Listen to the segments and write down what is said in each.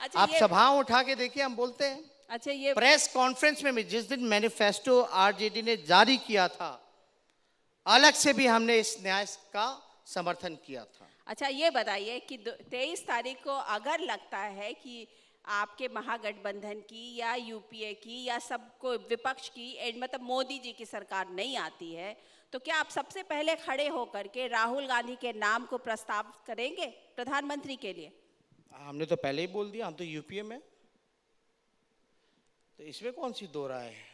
अच्छा, आप सभाओं उठा के देखिए, हम बोलते हैं। अच्छा, ये प्रेस कॉन्फ्रेंस में भी जिस दिन मैनिफेस्टो आरजेडी ने जारी किया था, अलग से भी हमने इस न्याय का समर्थन किया था। अच्छा, ये बताइए कि 23 तारीख को अगर लगता है कि आपके महागठबंधन की या यूपीए की या सबको विपक्ष की मतलब मोदी जी की सरकार नहीं आती है, तो क्या आप सबसे पहले खड़े होकर के राहुल गांधी के नाम को प्रस्ताव करेंगे प्रधानमंत्री के लिए? हमने तो पहले ही बोल दिया, हम तो यूपीए में, तो इसमें कौन सी दो राय है?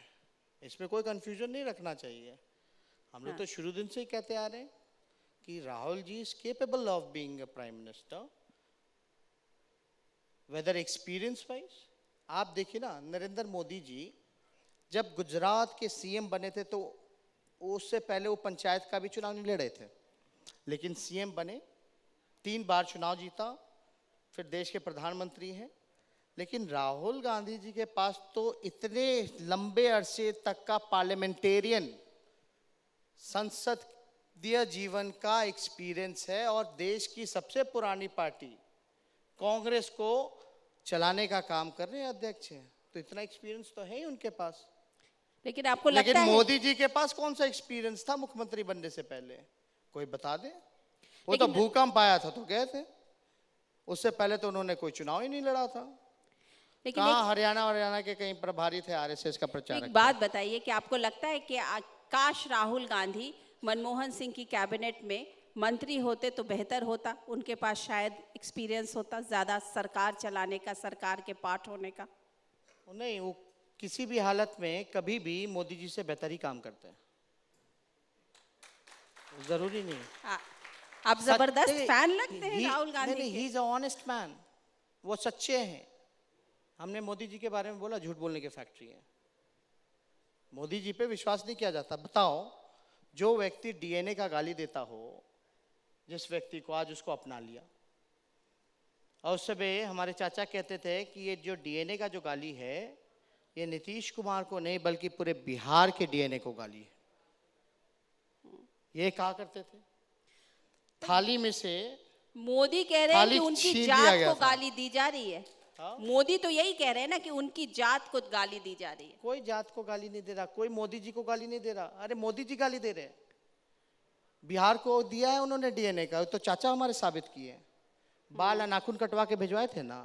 इसमें कोई कंफ्यूजन नहीं रखना चाहिए। हम लोग तो शुरू दिन से ही कहते आ रहे हैं कि Rahul ji is capable of being a prime minister, whether experience wise. आप देखिए ना, नरेंद्र मोदी जी जब गुजरात के सीएम बने थे तो उससे पहले वो पंचायत का भी चुनाव नहीं लड़े थे, लेकिन सीएम बने, 3 बार चुनाव जीता, फिर देश के प्रधानमंत्री हैं। लेकिन राहुल गांधी जी के पास तो इतने लंबे अरसे तक का पार्लियामेंटेरियन संसदीय जीवन का एक्सपीरियंस है और देश की सबसे पुरानी पार्टी कांग्रेस को चलाने का काम कर रहे हैं अध्यक्ष हैं, तो इतना एक्सपीरियंस तो है ही उनके पास। लेकिन आपको लगता लेकिन है मोदी जी के पास कौन सा एक्सपीरियंस था मुख्यमंत्री बनने से पहले? कोई बता दे। वो तो भूकंप आया था तो गए थे, उससे पहले तो उन्होंने कोई चुनाव ही नहीं लड़ा था। लेकिन कहाँ हरियाणा के कहीं प्रभारी थे आरएसएस का प्रचारक? एक बात बताइए कि आपको लगता है कि काश राहुल गांधी मनमोहन सिंह की कैबिनेट में मंत्री होते तो बेहतर होता, उनके पास शायद एक्सपीरियंस होता ज्यादा सरकार चलाने का, सरकार के पार्ट होने का। नहीं, वो किसी भी हालत में कभी भी मोदी जी से बेहतर ही काम करते हैं, जरूरी नहीं। आप जबरदस्त फैन लगते हैं राहुल गांधी के। He is a honest man, वो सच्चे हैं। हमने मोदी जी के बारे में बोला झूठ बोलने की फैक्ट्री है, मोदी जी पे विश्वास नहीं किया जाता। बताओ, जो व्यक्ति डीएनए का गाली देता हो, जिस व्यक्ति को आज उसको अपना लिया, और उस समय हमारे चाचा कहते थे कि ये जो डीएनए का जो गाली है, ये नीतीश कुमार को नहीं बल्कि पूरे बिहार के डीएनए को गाली है। ये कहा करते थे, थाली में से मोदी कह रहे हैं कि उनकी जात को गाली दी जा रही है। मोदी तो यही कह रहे हैं ना कि उनकी जात को गाली दी जा रही है। कोई जात को गाली नहीं दे रहा, कोई मोदी जी को गाली नहीं दे रहा। अरे मोदी जी गाली दे रहे हैं, बिहार को दिया है उन्होंने डीएनए का, तो चाचा हमारे साबित किए, बाल नाखून कटवा के भिजवाए थे ना।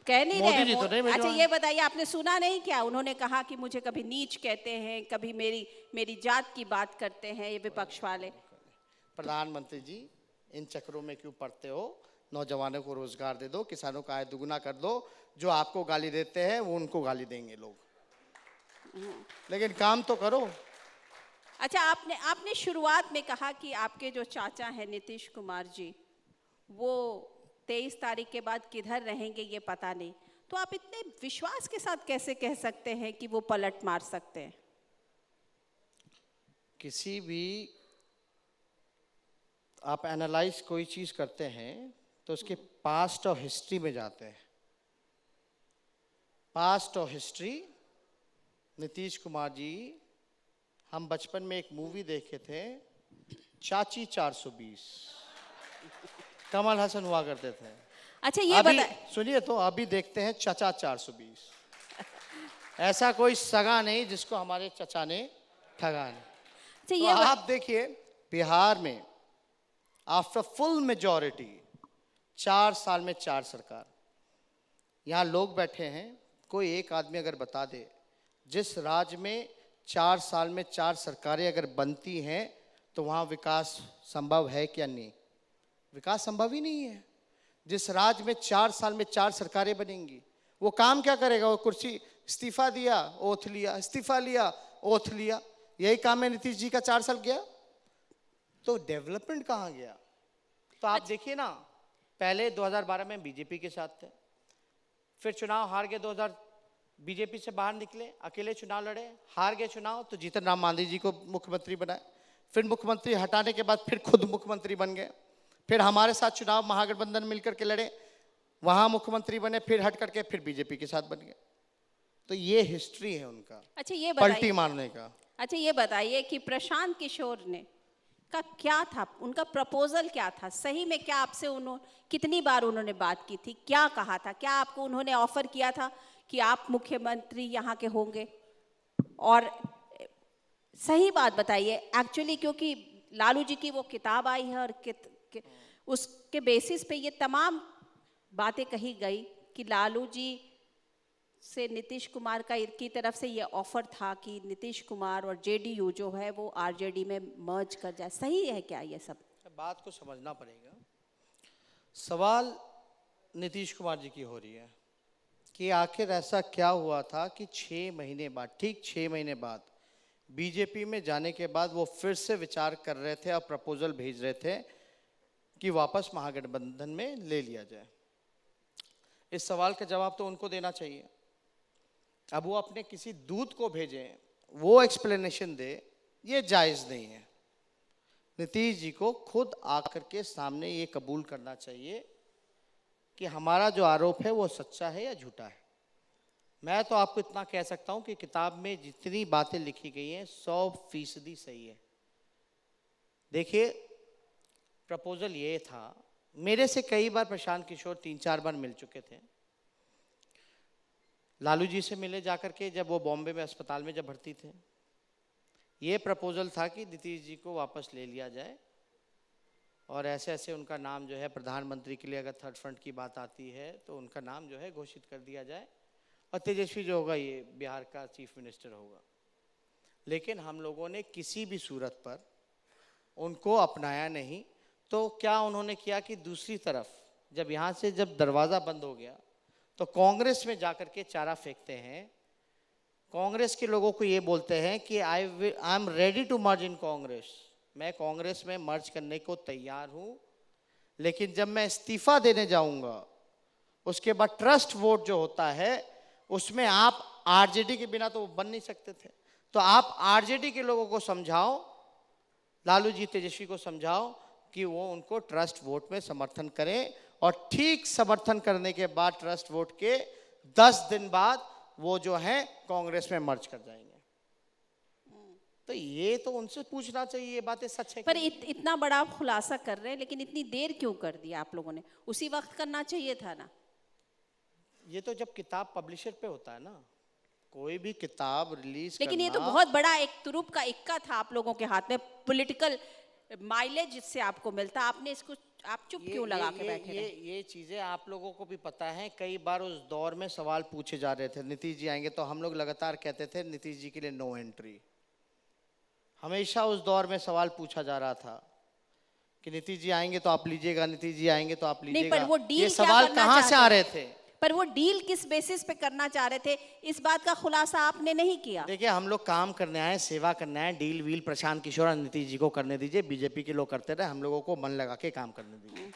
कह नहीं मोदी रहे जी तो नहीं। अच्छा, ये बताइए, आपने सुना नहीं क्या उन्होंने कहा कि मुझे कभी नीच कहते हैं, कभी मेरी जात की बात करते हैं ये विपक्ष वाले। प्रधानमंत्री जी, इन चक्रों में क्यों पड़ते हो? नौजवानों को रोजगार दे दो, किसानों का आय दुगुना कर दो। जो आपको गाली देते हैं वो उनको गाली देंगे लोग, लेकिन काम तो करो। अच्छा, आपने शुरुआत में कहा कि आपके जो चाचा हैं नीतीश कुमार जी, वो 23 तारीख के बाद किधर रहेंगे ये पता नहीं, तो आप इतने विश्वास के साथ कैसे कह सकते हैं कि वो पलट मार सकते हैं? किसी भी आप एनालाइज कोई चीज करते हैं तो उसके पास्ट और हिस्ट्री में जाते हैं। पास्ट और हिस्ट्री, नीतीश कुमार जी, हम बचपन में एक मूवी देखे थे, चाची 420, कमल हसन हुआ करते थे। अच्छा, ये सुनिए तो, अभी देखते हैं चचा 420। ऐसा कोई सगा नहीं जिसको हमारे चचा ने ठगा नहीं। तो आप देखिए, बिहार में आफ्टर फुल मेजॉरिटी 4 साल में 4 सरकार, यहाँ लोग बैठे हैं, कोई एक आदमी अगर बता दे जिस राज्य में 4 साल में 4 सरकारें अगर बनती हैं तो वहाँ विकास संभव है क्या? नहीं, विकास संभव ही नहीं है। जिस राज्य में 4 साल में 4 सरकारें बनेंगी, वो काम क्या करेगा? वो कुर्सी, इस्तीफा दिया ओथ लिया, इस्तीफा लिया ओथ लिया, यही काम है नीतीश जी का 4 साल गया, तो डेवलपमेंट कहाँ गया? तो आप देखिए ना, पहले 2012 में बीजेपी के साथ थे, फिर चुनाव हार गए, 2000 बीजेपी से बाहर निकले, अकेले चुनाव लड़े, हार गए चुनाव, तो जीतन राम मांझी जी को मुख्यमंत्री बनाए, फिर मुख्यमंत्री हटाने के बाद फिर खुद मुख्यमंत्री बन गए, फिर हमारे साथ चुनाव महागठबंधन मिलकर के लड़े, वहां मुख्यमंत्री बने, फिर हट करके फिर बीजेपी के साथ बन गए। तो ये हिस्ट्री है उनका। अच्छा, ये पलटी मारने का। अच्छा, ये बताइए कि प्रशांत किशोर ने का क्या था, उनका प्रपोजल क्या था, सही में क्या आपसे उन्होंने कितनी बार उन्होंने बात की थी, क्या कहा था, क्या आपको उन्होंने ऑफर किया था कि आप मुख्यमंत्री यहाँ के होंगे? और सही बात बताइए एक्चुअली, क्योंकि लालू जी की वो किताब आई है और उसके बेसिस पे ये तमाम बातें कही गई कि लालू जी से नीतीश कुमार की तरफ से ये ऑफर था कि नीतीश कुमार और जेडीयू जो है वो आरजेडी में मर्ज कर जाए। सही है क्या ये सब? बात को समझना पड़ेगा। सवाल नीतीश कुमार जी की हो रही है कि आखिर ऐसा क्या हुआ था कि 6 महीने बाद, ठीक 6 महीने बाद बीजेपी में जाने के बाद वो फिर से विचार कर रहे थे और प्रपोजल भेज रहे थे कि वापस महागठबंधन में ले लिया जाए। इस सवाल का जवाब तो उनको देना चाहिए। अब वो अपने किसी दूत को भेजें, वो एक्सप्लेनेशन दे, ये जायज़ नहीं है। नीतीश जी को खुद आकर के सामने ये कबूल करना चाहिए कि हमारा जो आरोप है वो सच्चा है या झूठा है। मैं तो आपको इतना कह सकता हूं कि किताब में जितनी बातें लिखी गई हैं 100% सही है। देखिए, प्रपोजल ये था, मेरे से कई बार प्रशांत किशोर 3-4 बार मिल चुके थे। लालू जी से मिले जाकर के जब वो बॉम्बे में अस्पताल में जब भर्ती थे। ये प्रपोजल था कि नीतीश जी को वापस ले लिया जाए और ऐसे ऐसे उनका नाम जो है प्रधानमंत्री के लिए अगर थर्ड फ्रंट की बात आती है तो उनका नाम जो है घोषित कर दिया जाए और तेजस्वी जो होगा ये बिहार का चीफ मिनिस्टर होगा। लेकिन हम लोगों ने किसी भी सूरत पर उनको अपनाया नहीं। तो क्या उन्होंने किया कि दूसरी तरफ जब यहाँ से जब दरवाज़ा बंद हो गया तो कांग्रेस में जाकर के चारा फेंकते हैं। कांग्रेस के लोगों को ये बोलते हैं कि I am ready to merge in Congress, मैं कांग्रेस में मर्ज करने को तैयार हूँ, लेकिन जब मैं इस्तीफा देने जाऊंगा उसके बाद ट्रस्ट वोट जो होता है उसमें आप आरजेडी के बिना तो बन नहीं सकते थे। तो आप आरजेडी के लोगों को समझाओ, लालू जी तेजस्वी को समझाओ कि वो उनको ट्रस्ट वोट में समर्थन करें और ठीक समर्थन करने के बाद ट्रस्ट वोट के 10 दिन बाद वो जो है कांग्रेस में मर्ज कर जाएंगे। तो ये तो उनसे पूछना चाहिए, ये बातें सच है। पर इतना बड़ा आप खुलासा कर रहे हैं, लेकिन इतनी देर क्यों कर दिया आप लोगों ने? उसी वक्त करना चाहिए था ना। ये तो जब किताब पब्लिशर पे होता है ना, कोई भी किताब रिलीज लेकिन ये तो करना। बहुत बड़ा एक तुरुप का इक्का था आप लोगों के हाथ में, पॉलिटिकल माइलेज जिससे आपको मिलता, आपने इसको आप चुप क्यों लगा के बैठे रहे? ये चीजें आप लोगों को भी पता है। कई बार उस दौर में सवाल पूछे जा रहे थे, नीतीश जी आएंगे, तो हम लोग लगातार कहते थे नीतीश जी के लिए नो एंट्री। हमेशा उस दौर में सवाल पूछा जा रहा था कि नीतीश जी आएंगे तो आप लीजिएगा, नीतीश जी आएंगे तो आप लीजिएगा। पर वो डील ये सवाल कहाँ से आ रहे थे? पर वो डील किस बेसिस पे करना चाह रहे थे, इस बात का खुलासा आपने नहीं किया। देखिए, हम लोग काम करने आए, सेवा करने आए। डील वील प्रशांत किशोर और नीतीश जी को करने दीजिए, बीजेपी के लोग करते रहे, हम लोगों को मन लगा के काम करने दीजिए।